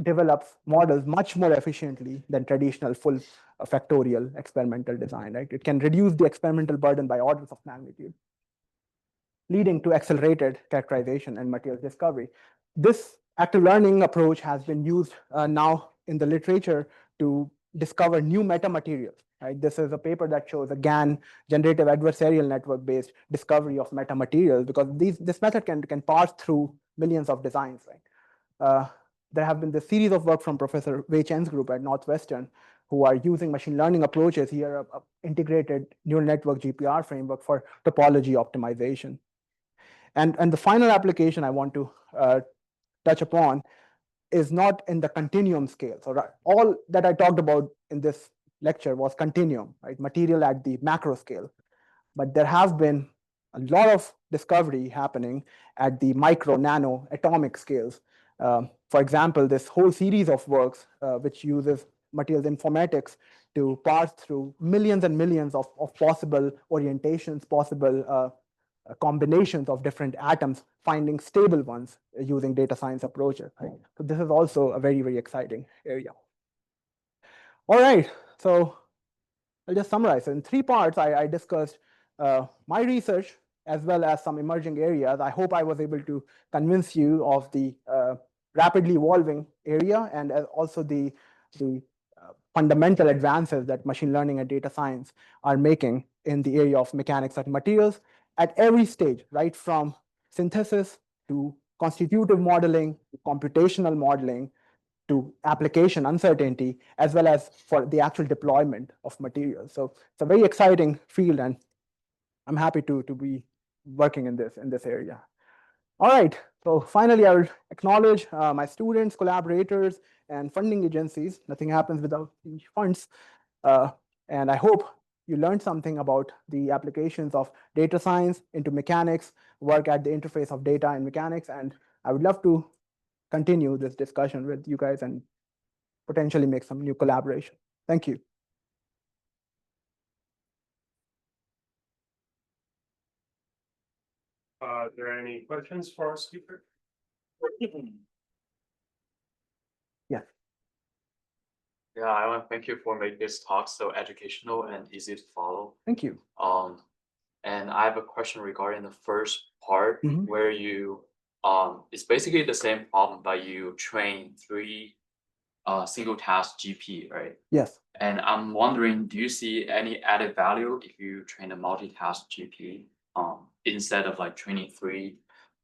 develops models much more efficiently than traditional full factorial experimental design. Right? It can reduce the experimental burden by orders of magnitude, leading to accelerated characterization and materials discovery. This active learning approach has been used now in the literature to discover new metamaterials. right? This is a paper that shows a GAN, generative adversarial network-based discovery of metamaterials, because this method can parse through millions of designs, right? There have been this series of work from Professor Wei Chen's group at Northwestern, who are using machine learning approaches here, a integrated neural network GPR framework for topology optimization. And the final application I want to touch upon is not in the continuum scale. So all that I talked about in this lecture was continuum, right? Material at the macro scale. But there have been a lot of discovery happening at the micro, nano, atomic scales. For example, this whole series of works which uses materials informatics to parse through millions and millions of possible orientations, possible combinations of different atoms, finding stable ones using data science approaches. Right? So this is also a very, very exciting area. All right, so I'll just summarize. So in 3 parts, I discussed my research as well as some emerging areas. I hope I was able to convince you of the rapidly evolving area and also the fundamental advances that machine learning and data science are making in the area of mechanics of materials at every stage, right from synthesis to constitutive modeling, to computational modeling, to application uncertainty, as well as for the actual deployment of materials. So it's a very exciting field, and I'm happy to be working in this area. All right, so finally, I will acknowledge my students, collaborators, and funding agencies. Nothing happens without the funds. And I hope you learned something about the applications of data science into mechanics, work at the interface of data and mechanics, and I would love to continue this discussion with you guys and potentially make some new collaboration. Thank you. Are there any questions for our speaker? Yeah. Yeah, I want to thank you for making this talk so educational and easy to follow. Thank you. And I have a question regarding the first part where you it's basically the same problem, but you train 3 single task GP, right? Yes. And I'm wondering, do you see any added value if you train a multitask GP instead of like training 3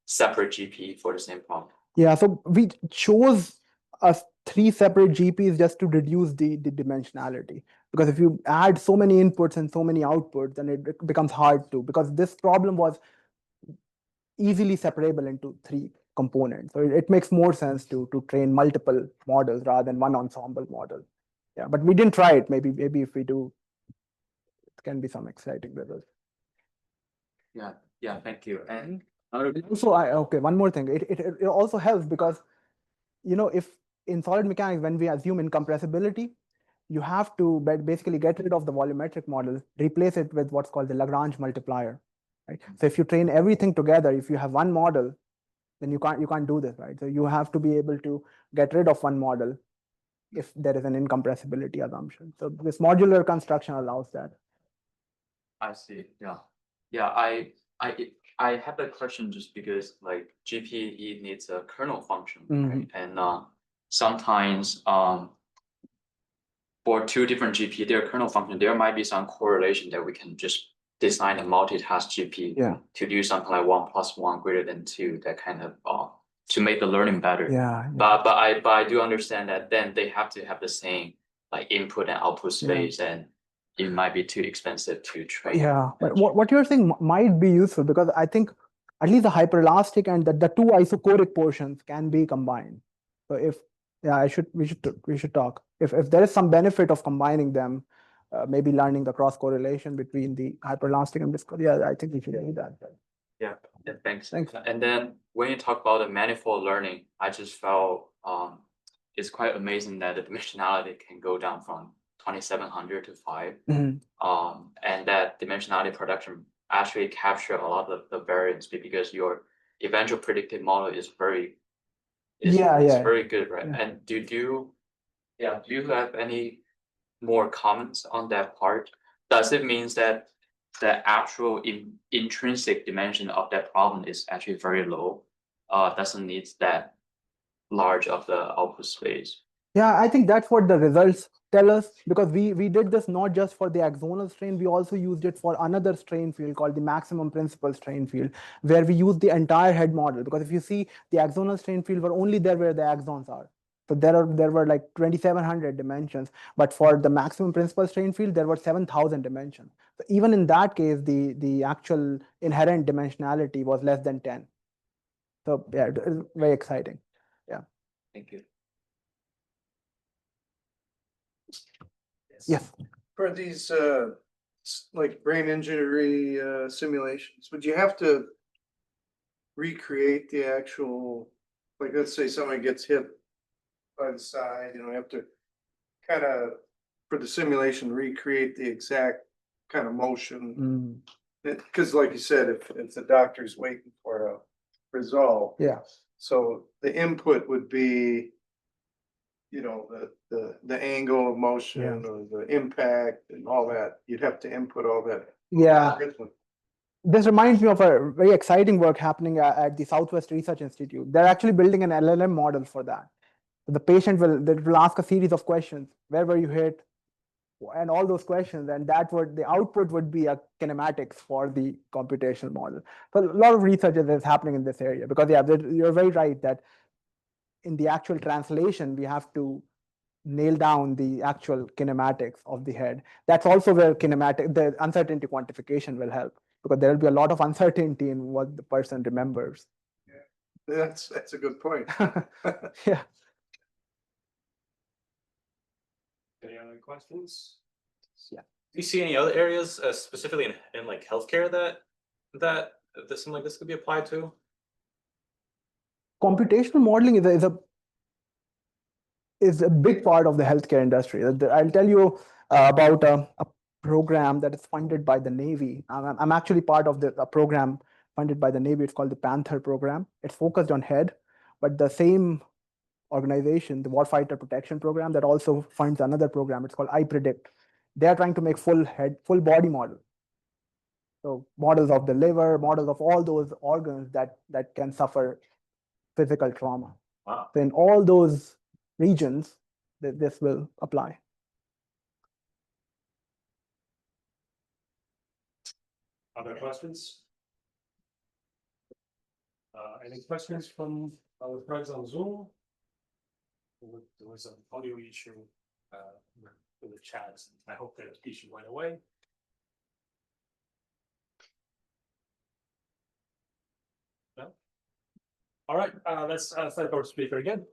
separate GP for the same problem? Yeah, so we chose 3 separate GPs just to reduce the dimensionality. Because if you add so many inputs and so many outputs, then it becomes hard to, because this problem was easily separable into 3 components. So it makes more sense to train multiple models rather than one ensemble model. Yeah, but we didn't try it. Maybe if we do, it can be some exciting results. Yeah, thank you. And also, okay, one more thing. It also helps because, if in solid mechanics, when we assume incompressibility, you have to basically get rid of the volumetric model, replace it with what's called the Lagrange multiplier. Right? So if you train everything together, if you have one model, then you can't do this, right? So you have to be able to get rid of one model if there is an incompressibility assumption. So this modular construction allows that. I see. Yeah. I have that question just because like GPE needs a kernel function, right? And sometimes for 2 different GP, their kernel function, there might be some correlation that we can just design a multitask GP to do something like 1 + 1 > 2, that kind of to make the learning better. Yeah. But I do understand that then they have to have the same like input and output space, and it might be too expensive to train. Yeah, but what you're saying might be useful, because I think at least the hyperelastic and the 2 isochoric portions can be combined. So we should talk. If there is some benefit of combining them, maybe learning the cross correlation between the hyperelastic and viscous. Yeah, I think we should do that. Yeah, thanks. And then when you talk about the manifold learning, I just felt it's quite amazing that the dimensionality can go down from 2700 to 5. And that dimensionality production actually capture a lot of the variance, because your eventual predictive model is very very good, right? Yeah. And do you have any more comments on that part? Does it mean that the actual intrinsic dimension of that problem is actually very low? Doesn't need that large of the output space? Yeah, I think that's what the results tell us, because we did this not just for the axonal strain, we also used it for another strain field called the maximum principal strain field, where we used the entire head model. Because if you see, the axonal strain field were only there where the axons are. So there were like 2,700 dimensions, but for the maximum principal strain field, there were 7,000 dimensions. So even in that case, the actual inherent dimensionality was less than 10. So yeah, it is very exciting. Yeah. Thank you. Yes. For these, like brain injury, simulations, would you have to recreate the actual, like, let's say somebody gets hit by the side, you know, you have to kind of, for the simulation, recreate the exact kind of motion. Because like you said, if the doctor's waiting for a result. Yeah. So the input would be, you know, the angle of motion or the impact and all that. You'd have to input all that. Yeah. This reminds me of a very exciting work happening at the Southwest Research Institute. They're actually building an LLM model for that. The patient will ask a series of questions. Where were you hit? And all those questions, and the output would be a kinematics for the computational model. So a lot of research is happening in this area, because yeah, you're very right that in the actual translation, we have to nail down the actual kinematics of the head. That's also where the uncertainty quantification will help, because there will be a lot of uncertainty in what the person remembers. Yeah, that's a good point. Yeah. Any other questions? Yeah. Do you see any other areas, specifically in like healthcare that something like this could be applied to? Computational modeling is a big part of the healthcare industry. I'll tell you about a program that is funded by the Navy. I'm actually part of a program funded by the Navy. It's called the Panther program. It's focused on head, but the same organization, the Warfighter Protection Program, that also funds another program. It's called iPredict. They are trying to make full body models. So models of the liver, models of all those organs that can suffer physical trauma. Wow. So in all those regions, this will apply. Other questions? Any questions from our friends on Zoom? There was an audio issue in the chat. I hope that issue went away. No? All right, let's thank our speaker again.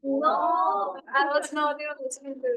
No, I was not listening to.